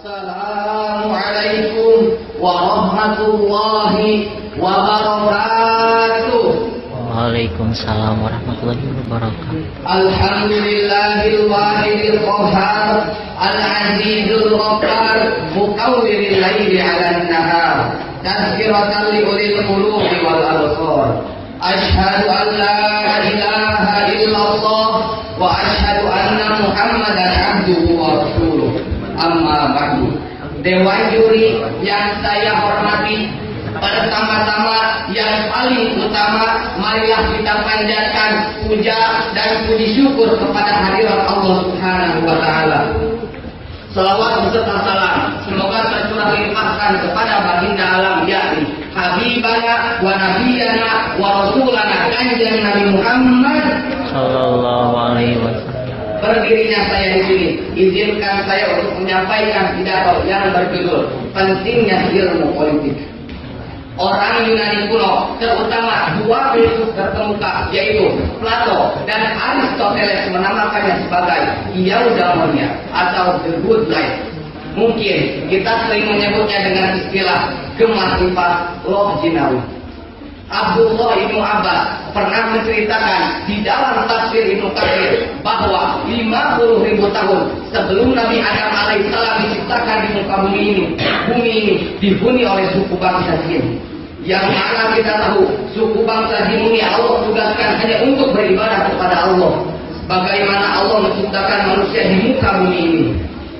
Assalamualaikum warahmatullahi wabarakatuh. Waalaikumsalam warahmatullahi wabarakatuh. Alhamdulillahil wahidil qahhar, al-azizul ghaffar, mukawwiril laili 'alan nahar, tazkiratan li ulil qulubi wal absar. Asyhadu an la ilaha illallah wa asyhadu anna Muhammadan abduhu wa rasuluh. Amma ba'du. Dewan juri yang saya hormati, pertama-tama yang paling utama, marilah kita panjatkan puja dan puji syukur kepada hadirat Allah Subhanahu wa taala. Salawat beserta salam semoga tercurah limpahkan kepada baginda alam, yakni habibana wa nabiyana wa rasulana kanjeng Nabi Muhammad Sallallahu alaihi wasallam. Berdirinya saya di sini, izinkan saya untuk menyampaikan pidato yang berjudul pentingnya ilmu politik. Orang Yunani kuno, terutama dua filsuf terkemuka, yaitu Plato dan Aristoteles, menamakannya sebagai eudaimonia atau the good life. Mungkin kita sering menyebutnya dengan istilah gemah sifat loh jinawi. Abdullah Ibnu Abbas pernah menceritakan di dalam tafsir Ibnu Katsir bahwa 50.000 tahun sebelum Nabi Adam alaihissalam diciptakan di muka bumi ini dihuni oleh suku bangsa jin. Yang mana kita tahu suku bangsa jin ini Allah tugaskan hanya untuk beribadah kepada Allah. Bagaimana Allah menciptakan manusia di muka bumi ini?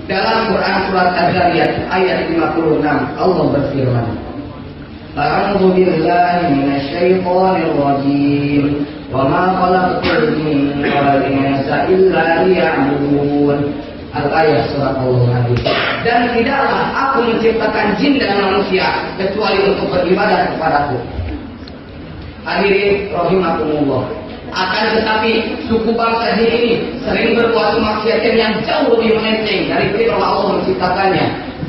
Dalam Quran surat Az-Zariyat ayat 56 Allah berfirman, A'udzu billahi minasyaitonir rajim. Wa ma khalaqtul jinna wal insa illa liya'budun. Al-ayat surat Al-Hadid. Dan tidaklah aku menciptakan jin dan manusia kecuali untuk beribadah kepadaku. Hadirin rahimakumullah. Akan tetapi suku bangsa jin ini sering berbuat kemaksiatan yang jauh lebih melenceng dari firman Allah menciptakannya,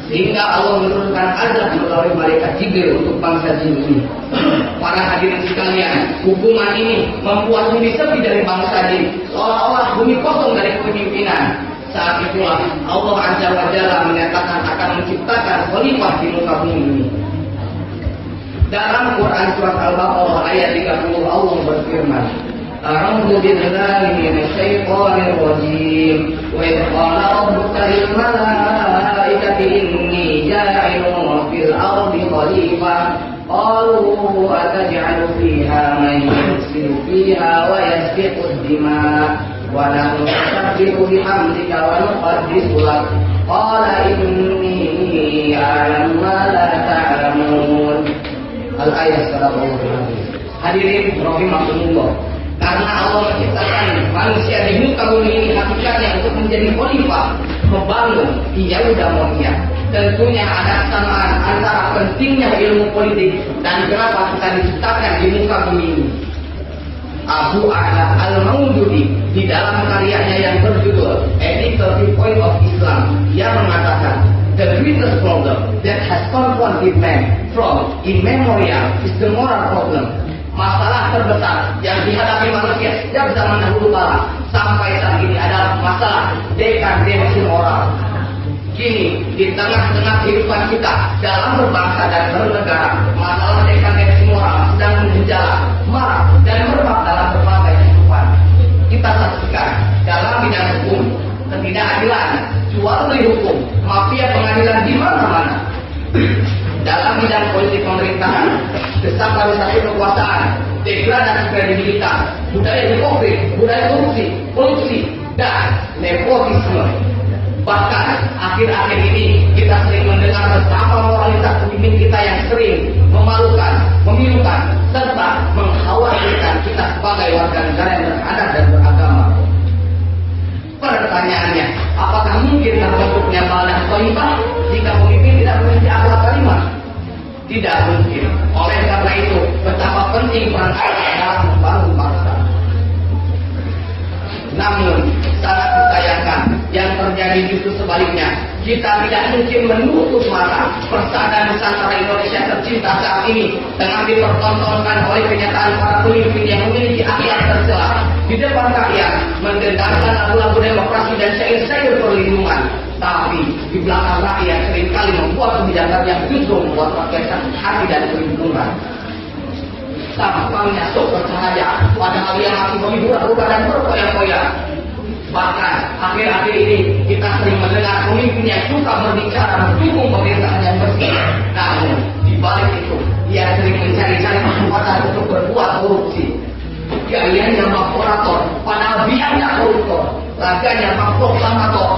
sehingga Allah menurunkan azab melalui malaikat Jibril untuk bangsa jin ini. Para hadirin sekalian, hukuman ini membuat bumi sepi dari bangsa jin, seolah-olah bumi kosong dari kepemimpinan. Saat itulah Allah Azza wa Jalla menyatakan akan menciptakan khalifah di muka bumi ini. Dalam Quran surat Al-Baqarah ayat 30 Allah berfirman, A'udzu billahi minasyaitonir rajim. Wa idh qala rabbuka lil malaikati inni ja'ilun fil ardi khalifah qalu ataj'alu fiha man yufsidu fiha wa yasfiku ad-dima wa nahnu nusabbihu bihamdika wa nuqaddisu lak qala inni a'lamu ma la ta'lamun. Al-ayat surat Al-Hadid. Hadirin rahimakumullah, karena Allah menciptakan manusia di muka bumi ini hakikatnya untuk menjadi khalifah, membangun eudaimonia. Tentunya ada kesamaan antara pentingnya ilmu politik dan kenapa kita diciptakan di muka bumi ini. Abu A'la Al-Maududi di dalam karyanya yang berjudul Ethical Viewpoint of Islam, ia mengatakan, the greatest problem that has confronted man from immemorial is the moral problem. Masalah terbesar yang dihadapi manusia sejak zaman dahulu kala sampai saat ini adalah masalah dekadensi moral. Kini di tengah-tengah kehidupan kita dalam berbangsa dan bernegara, masalah dekadensi moral sedang menggejala, marak dan merebak dalam berbagai kehidupan. Kita saksikan dalam bidang hukum, ketidakadilan, jual beli hukum, mafia pengadilan di mana-mana. Dalam bidang politik pemerintahan, desentralisasi kekuasaan, degradasi kredibilitas, budaya hipokrit, budaya korupsi, dan nepotisme. Bahkan akhir-akhir ini kita sering mendengar betapa moralitas pemimpin kita yang sering memalukan, memilukan, serta mengkhawatirkan kita sebagai warga negara yang beradat dan beragama. Pertanyaannya, apakah mungkin terbentuknya baldah khalifah jika pemimpin tidak memiliki akhlak karimah? Tidak mungkin. Oleh karena itu, betapa penting peran kita dalam membangun bangsa. Namun, sangat disayangkan yang terjadi justru sebaliknya. Kita tidak mungkin menutup mata persada Nusantara Indonesia tercinta saat ini dengan dipertontonkan oleh kenyataan para pemimpin yang memiliki akhlak tercela di depan rakyat, mendendangkan lagu-lagu demokrasi dan syair-syair perlindungan, Tapi di belakang rakyat seringkali membuat kebijakan yang justru membuat rakyat sakit hati dan kebingungan. Tampangnya sok bercahaya, padahal dia masih menghibur dan berkoyak-koyak. Bahkan akhir-akhir ini kita sering mendengar pemimpin yang suka berbicara mendukung pemerintahan yang bersih. Namun di balik itu dia sering mencari-cari kesempatan untuk berbuat korupsi. Gayanya provokator, padahal dianya koruptor. Raganya provokator,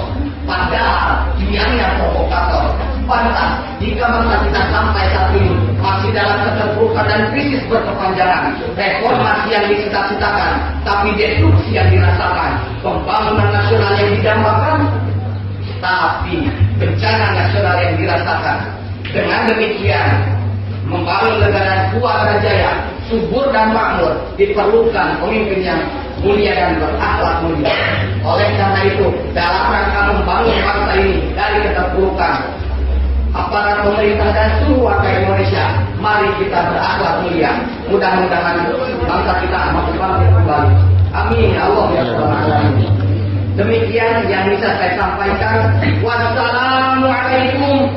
padahal dianya provokator. Pantas jika masa kita sampai saat ini masih dalam keterpurukan dan krisis berkepanjangan, reformasi yang dicita-citakan, tapi destruksi yang dirasakan, pembangunan nasional yang didambakan, tapi bencana nasional yang dirasakan. Dengan demikian, membangun negara kuat dan jaya, subur dan makmur, diperlukan pemimpin yang mulia dan berakhlak mulia. Oleh karena itu, dalam rangka membangun bangsa ini dari keterpurukan, aparat pemerintah dan seluruh warga Indonesia, mari kita berakhlak mulia. Mudah-mudahan bangsa kita makin bangkit kembali. Amin ya Allah ya Rabbal alamin. Demikian yang bisa saya sampaikan. Wassalamualaikum